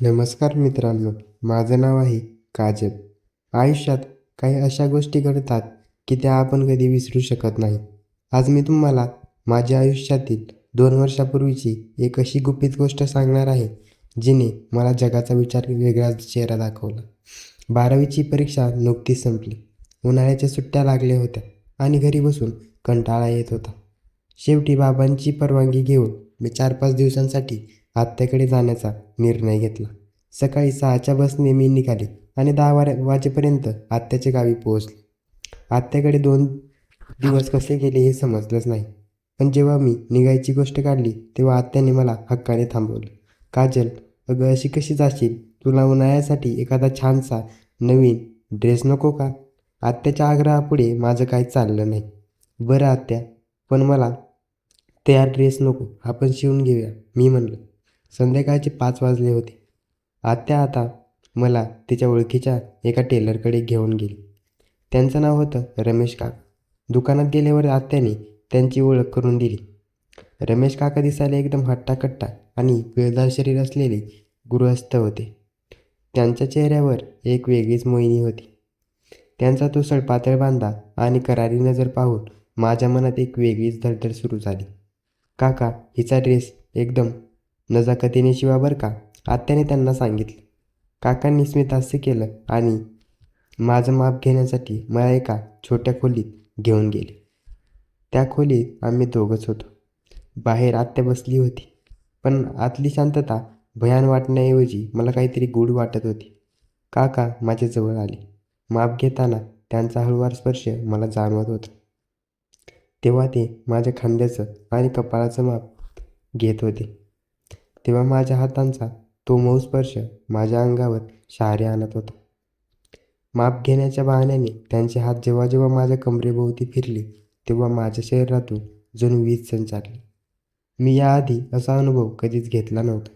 नमस्कार मित्रांनो, माझं नाव आहे काजल. आयुष्यात काही अशा गोष्टी घडतात की त्या आपण कधी विसरू शकत नाही. आज मी तुम्हाला माझ्या आयुष्यातील 2 वर्षापूर्वीची एक अशी गुपित गोष्ट सांगणार आहे, जिने मला जगाचा विचार वेगळाच चेहरा दाखवला. 12वीची परीक्षा नुकतीच संपली. उन्हाळ्याच्या सुट्ट्या लागल्या होत्या आणि घरी बसून कंटाळा येत होता. शेवटी बाबांची परवानगी घेऊन मी 4-5 दिवसांसाठी आत्याकडे जाण्याचा निर्णय घेतला. सकाळी 6च्या बसने मी निघाले आणि 10 वाजेपर्यंत आत्याच्या गावी पोहोचले. आत्याकडे 2 दिवस कसे गेले हे समजलंच नाही. पण जेव्हा मी निघायची गोष्ट काढली तेव्हा आत्याने मला हक्काने थांबवलं. "काजल, अगं अशी कशी जाशील? तुला उन्हाळ्यासाठी एखादा छानसा नवीन ड्रेस नको का?" आत्याच्या आग्रहापुढे माझं काही चाललं नाही. "बरं आत्या, पण मला तयार ड्रेस नको, आपण शिवून घेऊया," मी म्हणलं. संध्याकाळचे 5 वाजले होते. आत्या आता मला तिच्या ओळखीच्या एका टेलरकडे घेऊन गेली. त्यांचं नाव होतं रमेश काका. दुकानात गेल्यावर आत्याने त्यांची ओळख करून दिली. रमेश काका दिसायला एकदम हट्टाकट्टा आणि पिळदार शरीर असलेले गृहस्थ होते. त्यांच्या चेहऱ्यावर एक वेगळीच मोहिनी होती. त्यांचा तो सळपातळ बांधा आणि करारी नजर पाहून माझ्या मनात एक वेगळीच धडधड सुरू झाली. "काका, हिचा ड्रेस एकदम नजाकतीने शिवा बरं का," आत्याने त्यांना सांगितलं. काकांनी स्मितहास्य केलं आणि माझं माप घेण्यासाठी मला एका छोट्या खोलीत घेऊन गेले. त्या खोलीत आम्ही दोघंच होतो. बाहेर आत्या बसली होती, पण आतली शांतता भयान वाटण्याऐवजी मला काहीतरी गूढ वाटत होती. काका माझ्या जवळ आले. माप घेताना त्यांचा हळूवार स्पर्श मला जाणवत होता. तेव्हा ते माझ्या खांद्याचं आणि कपाळाचं माप घेत होते. तेव्हा माझ्या हातांचा तो मऊ स्पर्श माझ्या अंगावर शहारे आणत होता. माप घेण्याच्या बहाण्याने त्यांचे हात जेव्हा जेव्हा माझ्या कमरेभोवती फिरले, तेव्हा माझ्या शरीरातून जणू वीज संचारली. मी याआधी असा अनुभव कधीच घेतला नव्हता.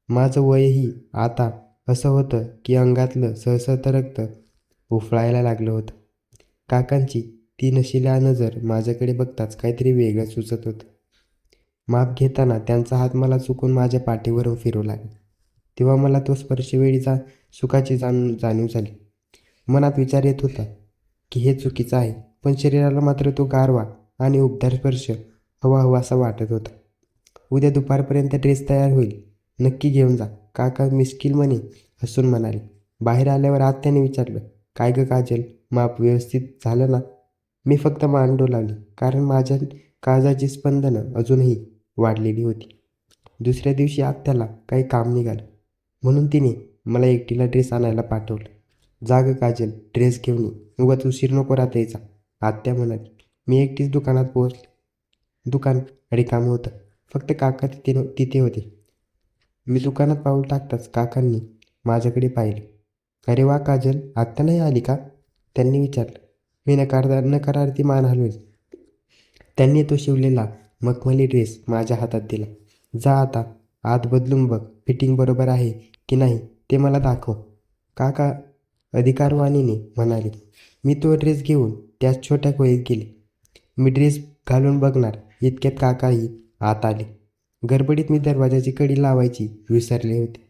माझं वयही आता असं होतं की अंगातलं सळसळतं रक्त उफाळायला लागलं होतं. काकांची ती नशिला नजर माझ्याकडे बघताच काहीतरी वेगळं सुचत होतं. माप घेताना त्यांचा हात मला चुकून माझ्या पाठीवरून फिरू लागला. तेव्हा मला तो स्पर्शवेळीचा सुखाची जाणीव झाली. मनात विचार येत होता की हे चुकीचं आहे, पण शरीराला मात्र तो गारवा आणि उबदार स्पर्श हवा हवासा वाटत होता. "उद्या दुपारपर्यंत ड्रेस तयार होईल, नक्की घेऊन जा," काका मिश्किलपणे हसून म्हणाले. बाहेर आल्यावर आत्याने विचारलं, "काय गं काजल, माप व्यवस्थित झालं ना?" मी फक्त मान डोलावली, कारण माझ्या काळजाची स्पंदनं अजूनही वाढलेली होती. दुसऱ्या दिवशी आत्याला काही काम निघालं, म्हणून तिने मला एकटीला ड्रेस आणायला पाठवलं. "जा गं काजल, ड्रेस घेऊन ये, उगाच उशीर नको रात्रीचा," आत्या म्हणाली. मी एकटीच दुकानात पोहोचले. दुकान रिकामं होतं. फक्त काका तिथे होते. मी दुकानात पाऊल टाकताच काकांनी माझ्याकडे पाहिले. "अरे वा काजल, आत्या नाही आली का?" त्यांनी विचारलं. मी नकारार्थी मान हलवली. त्यांनी तो शिवलेला मखमली ड्रेस माझ्या हातात दिला. "जा आता आत बदलून बघ, फिटिंग बरोबर आहे की नाही ते मला दाखव," काका अधिकारवाणीने म्हणाले. मी तो ड्रेस घेऊन त्याच छोट्या खोलीत गेले. मी ड्रेस घालून बघणार इतक्यात काकाही आत आले. गडबडीत मी दरवाजाची कडी लावायची विसरले होते.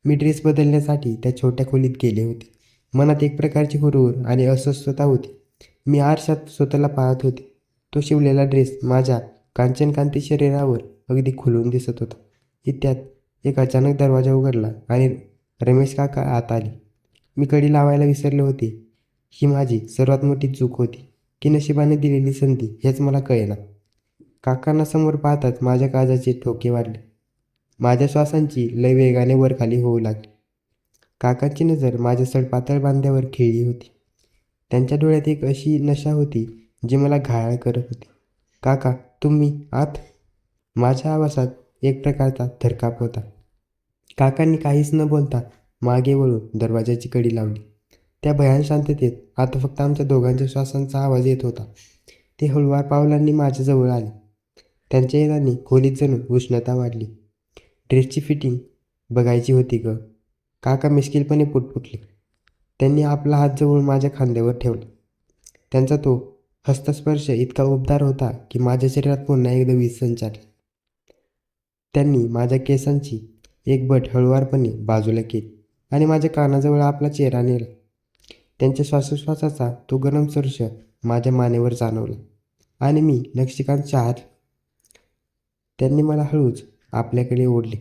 मी ड्रेस बदलण्यासाठी त्या छोट्या खोलीत गेले होते. मनात एक प्रकारची हुरहूर आणि अस्वस्थता होती. मी आरशात स्वतःला पाहत होते. तो शिवलेला ड्रेस माझ्या कांचनकांती शरीरावर अगदी खुलून दिसत होता. इतक्यात एक अचानक दरवाजा उघडला आणि रमेश काका आत आले. मी कडी लावायला विसरले होते. ही माझी सर्वात मोठी चूक होती की नशिबाने दिलेली संधी हेच मला कळेना. काकांना समोर पाहताच माझ्या काळजाचे ठोके वाढले. माझ्या श्वासांची लय वेगाने वरखाली होऊ लागली. काकांची नजर माझ्या सडपातळ बांध्यावर खिळली होती. त्यांच्या डोळ्यात एक अशी नशा होती जी मला घायाळ करत होती. "काका, तुम्ही आत?" माझ्या आवाजात एक प्रकारचा थरकाप होता. काकांनी काहीच न बोलता मागे वळून दरवाजाची कडी लावली. त्या भयान शांततेत आता फक्त आमच्या दोघांच्या श्वासांचा आवाज येत होता. ते हळुवार पावलांनी माझ्याजवळ आले. त्यांच्या येण्याने खोलीत जणू उष्णता वाढली. "ड्रेसची फिटिंग बघायची होती गं," काका मिश्किलपणे पुटपुटले. त्यांनी आपला हात जवळ माझ्या खांद्यावर ठेवला. त्यांचा तो हस्तस्पर्श इतका उबदार होता की माझ्या शरीरात पुन्हा एकदा वीज संचारली. त्यांनी माझ्या केसांची एक बोट हळुवारपणे बाजूला केली आणि माझ्या कानाजवळ आपला चेहरा नेला. त्यांच्या श्वासोश्वासाचा तो गरम स्पर्श माझ्या मानेवर जाणवला आणि मी नक्षीकांत शहारलो. त्यांनी मला हळूच आपल्याकडे ओढले.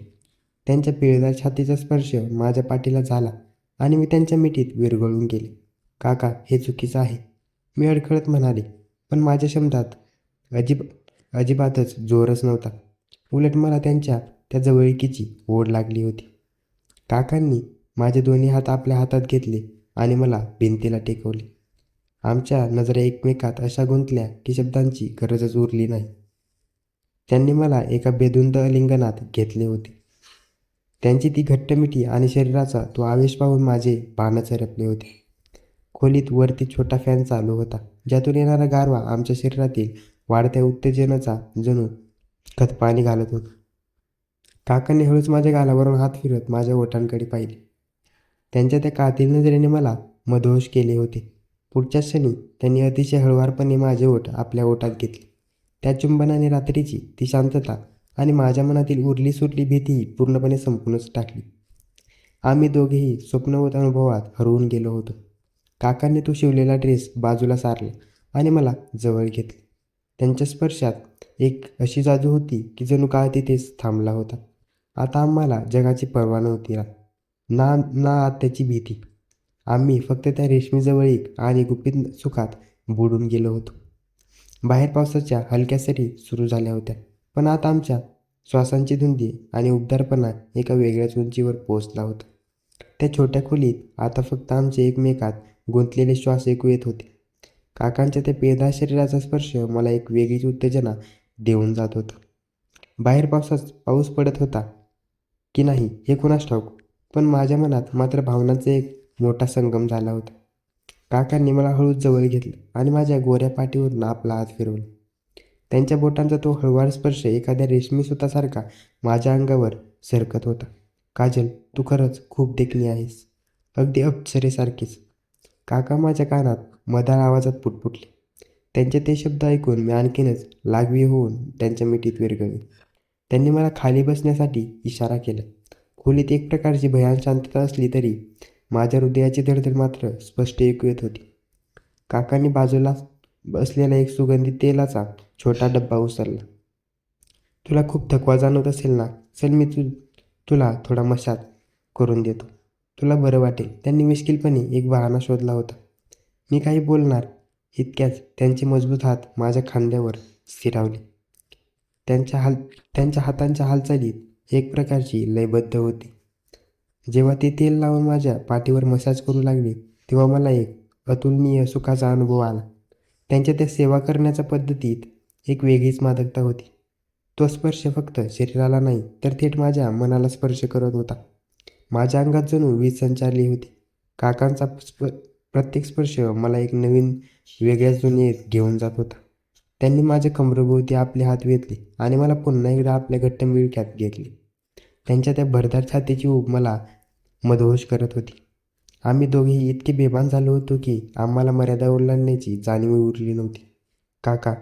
त्यांच्या पिळदार छातीचा स्पर्श माझ्या पाठीला झाला आणि मी त्यांच्या मिठीत विरघळून गेले. काका, हे चुकीचं आहे, मी अडखळत म्हणाले. पण माझ्या शब्दात अजिबातच जोरच नव्हता. उलट मला त्यांच्या त्या जवळीकीची ओढ लागली होती. काकांनी माझे दोन्ही हात आपल्या हातात घेतले आणि मला भिंतीला टेकवले. आमच्या नजरा एकमेकात अशा गुंतल्या की शब्दांची गरजच उरली नाही. त्यांनी मला एका बेधुंद आलिंगनात घेतले होते. त्यांची ती घट्ट मिठी आणि शरीराचा तो आवेश पाहून माझे पानच हरपले होते. खोलीत वरती छोटा फॅन चालू होता, ज्यातून येणारा गारवा आमच्या शरीरातील वाढत्या उत्तेजनाचा जणू खतपाणी घालत होता. काकांनी हळूच माझ्या गालावरून हात फिरत माझ्या ओठांकडे पाहिले. त्यांच्या त्या कातील नजरेने मला मदहोश केले होते. पुढच्या क्षणी त्यांनी अतिशय हळुवारपणे माझे ओठ आपल्या ओठात घेतले. त्या चुंबनाने रात्रीची ती शांतता आणि माझ्या मनातील उरली सुरली भीतीही पूर्णपणे संपूनच टाकली. आम्ही दोघेही स्वप्नवत अनुभवात हरवून गेलो होतो. काकांनी तो शिवलेला ड्रेस बाजूला सारला आणि मला जवळ घेतले. त्यांच्या स्पर्शात एक अशी जादू होती की जणू काळ तिथेच थांबला होता. आता आम्हाला जगाची पर्वा नव्हती, ना ना आत्याची भीती. आम्ही फक्त त्या रेशमी जवळीक आणि गुपित सुखात बुडून गेलो होतो. बाहेर पावसाच्या हलक्या सरी सुरू झाल्या होत्या, पण आता आमच्या श्वासांची धुंदी आणि उबदारपणा एका वेगळ्याच उंचीवर पोहोचला होता. त्या छोट्या खोलीत आता फक्त आमचे एकमेकात गुंतलेले श्वास ऐकू येत होते. काकांच्या त्या पेदार शरीराचा स्पर्श मला एक वेगळीच उत्तेजना देऊन जात होता. बाहेर पाऊस पडत होता की नाही हे कुणास ठाऊक, पण माझ्या मनात मात्र भावनांचा एक मोठा संगम झाला होता. काकांनी मला हळूच जवळ घेतलं आणि माझ्या गोऱ्या पाठीवरून आपला हात फिरवला. त्यांच्या बोटांचा तो हळुवार स्पर्श एखाद्या रेशमी सुतासारखा माझ्या अंगावर सरकत होता. काजल, तू खरंच खूप देखणी आहेस, अगदी अप्सरेसारखीच. काका माझ्या कानात मधाळ आवाजात पुटपुटले. त्यांचे ते शब्द ऐकून मी आणखीनच लागवी होऊन त्यांच्या मिठीत विरघळले. त्यांनी मला खाली बसण्यासाठी इशारा केला. खोलीत एक प्रकारची भयान शांतता असली तरी माझ्या हृदयाची धडधड मात्र स्पष्ट ऐकू येत होती. काकांनी बाजूला असलेला एक सुगंधित तेलाचा छोटा डब्बा उचलला. तुला खूप थकवा जाणवत असेल ना, चल मी तुला थोडा मसाज करून देतो, तुला बरं वाटेल. त्यांनी मिश्किलपणे एक बहाणा शोधला होता. मी काही बोलणार इतक्याच त्यांचे मजबूत हात माझ्या खांद्यावर स्थिरावले. त्यांच्या हातांच्या हालचालीत एक प्रकारची लयबद्ध होती. जेव्हा ते तेल लावून माझ्या पाठीवर मसाज करू लागले तेव्हा मला एक अतुलनीय सुखाचा अनुभव आला. त्यांच्या त्या सेवा करण्याच्या पद्धतीत एक वेगळीच मादकता होती. तो स्पर्श फक्त शरीराला नाही तर थेट माझ्या मनाला स्पर्श करत होता. माझ्या अंगात जणू वीज संचारली होती. काकांचा प्रत्येक स्पर्श मला एक नवीन वेगळ्याच दुनियेत घेऊन जात होता. त्यांनी माझ्या कमरेभोवती आपले हात वेधले आणि मला पुन्हा एकदा आपल्या घट्ट मिळक्यात घेतले. त्यांच्या त्या भरदार छातीची ऊब मला मदहोश करत होती. आम्ही दोघेही इतके बेभान झालो होतो की आम्हाला मर्यादा ओलांडण्याची जाणीव उरली नव्हती. काका,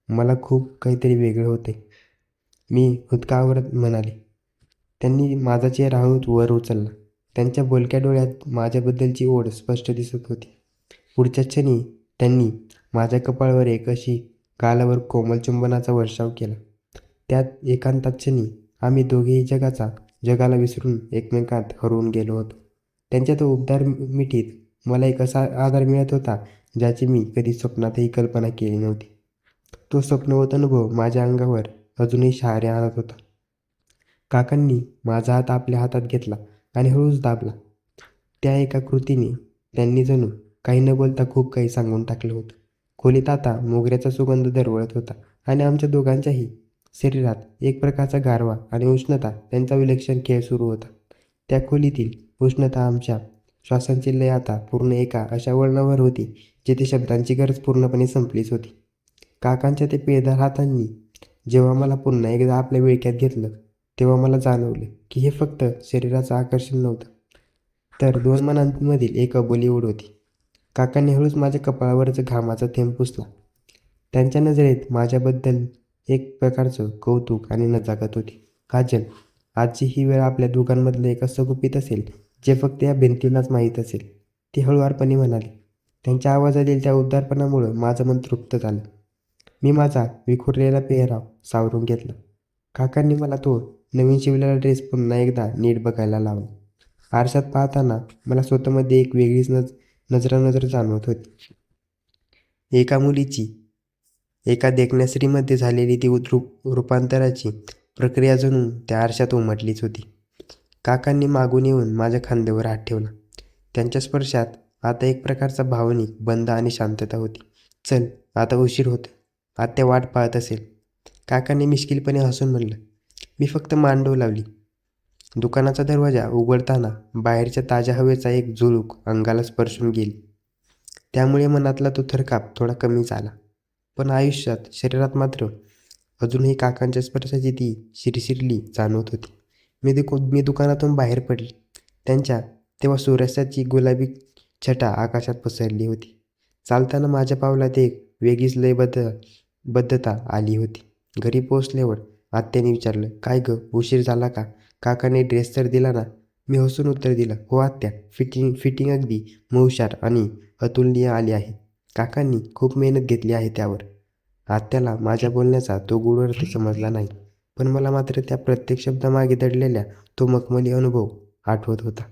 मला खूप काहीतरी वेगळं होते, मी हुदकावरत म्हणाले. त्यांनी माझा चेहरा हळूच वर उचलला. त्यांच्या बोलक्या डोळ्यात माझ्याबद्दलची ओढ स्पष्ट दिसत होती. पुढच्या क्षणी त्यांनी माझ्या कपाळावर एक अशी गालावर कोमल चुंबनाचा वर्षाव केला. त्यात एकांतात क्षणी आम्ही दोघेही जगाला विसरून एकमेकांत हरवून गेलो होतो. त्यांच्या तो उबदार मिठीत मला एक असा आधार मिळत होता ज्याची मी कधी स्वप्नातही कल्पना केली नव्हती. तो स्वप्नवत अनुभव माझ्या अंगावर अजूनही शहारे आणत होता. काकांनी माझा हात आपल्या हातात घेतला आणि हळूच दाबला. त्या एका कृतीने त्यांनी जणू काही न बोलता खूप काही सांगून टाकलं होतं. खोलीत आता मोगऱ्याचा सुगंध दरवळत होता आणि आमच्या दोघांच्याही शरीरात एक प्रकारचा गारवा आणि उष्णता त्यांचा विलक्षण खेळ सुरू होता. त्या खोलीतील उष्णता आमच्या श्वासांची लय आता पूर्ण एका अशा वळणावर होती जिथे शब्दांची गरज पूर्णपणे संपलीच होती. काकांच्या ते पेदार हातांनी जेव्हा मला पुन्हा एकदा आपल्या विळख्यात घेतलं तेव्हा मला जाणवलं की हे फक्त शरीराचं आकर्षण नव्हतं, तर दोन मनांमधील एक अबोली ओढ होती. काकांनी हळूच माझ्या कपाळावरच घामाचा थेंब पुसला. त्यांच्या नजरेत माझ्याबद्दल एक प्रकारचं कौतुक आणि नजाकत होती. काजल, आजची ही वेळ आपल्या दोघांमधलं एक असं गुपित असेल जे फक्त या भिंतीलाच माहीत असेल, ती हळुवारपणे म्हणाली. त्यांच्या आवाजातील त्या उबदारपणामुळं माझं मन तृप्त झालं. मी माझा विखुरलेला पेहराव सावरून घेतला. काकांनी मला तो नवीन शिवलेला ड्रेस पुन्हा एकदा नीट बघायला लावला. आरशात पाहताना मला स्वतःमध्ये एक वेगळीच नजरानजर जाणवत होती. एका मुलीची एका देखण्यास्त्रीमध्ये झालेली ती रूपांतराची प्रक्रिया जणू त्या आरशात उमटलीच होती. काकांनी मागून येऊन माझ्या खांद्यावर हात ठेवला. त्यांच्या स्पर्शात आता एक प्रकारचा भावनिक बंध आणि शांतता होती. चल, आता उशीर होतो. आत्या वाट पाहत असेल. काकांनी मिश्किलपणे हसून म्हणलं. मी फक्त मांडव लावली. दुकानाचा दरवाजा उघडताना बाहेरच्या ताज्या हवेचा एक झुळूक अंगाला स्पर्शून गेली. त्यामुळे मनातला तो थरकाप थोडा कमी झाला. पण आयुष्यात, शरीरात मात्र अजूनही काकांच्या स्पर्शाची ती शिरशिरली जाणवत होती. मी दुकानातून बाहेर पडले. तेव्हा सूर्यास्ताची गुलाबी छटा आकाशात पसरली होती. चालताना माझ्या पावलात एक वेगळीच लयबद्धता आली होती. घरी पोहोचल्यावर आत्याने विचारलं, काय गं, उशीर झाला का? काकाने ड्रेस तर दिला ना? मी हसून उत्तर दिलं, हो आत्या, फिटिंग अगदी मऊशार आणि अतुलनीय आली आहे. काकांनी खूप मेहनत घेतली आहे त्यावर. आत्याला माझ्या बोलण्याचा तो गूढ अर्थ समजला नाही, पण मला मात्र त्या प्रत्येक शब्दामागे दडलेला तो मखमली अनुभव आठवत होता.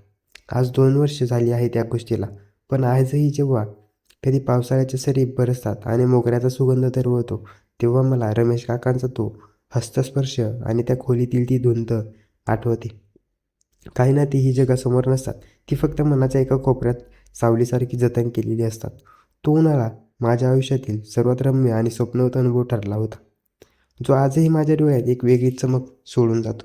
आज 2 वर्ष झाली आहे त्या गोष्टीला, पण आजही जेव्हा कधी पावसाळ्याच्या सरी बरसतात आणि मोगऱ्याचा सुगंध दरवळतो, तेव्हा मला रमेश काकांचा तो हस्तस्पर्श आणि त्या खोलीतील ती धुंद आठवते. काही नाती ही जगासमोर नसतात, ती फक्त मनाच्या एका कोपऱ्यात सावलीसारखी जतन केलेली असतात. तो उन्हाळा माझ्या आयुष्यातील सर्वात रम्य आणि स्वप्नवत अनुभव ठरला होता, जो आजही माझ्या डोळ्यात एक वेगळी चमक सोडून जातो.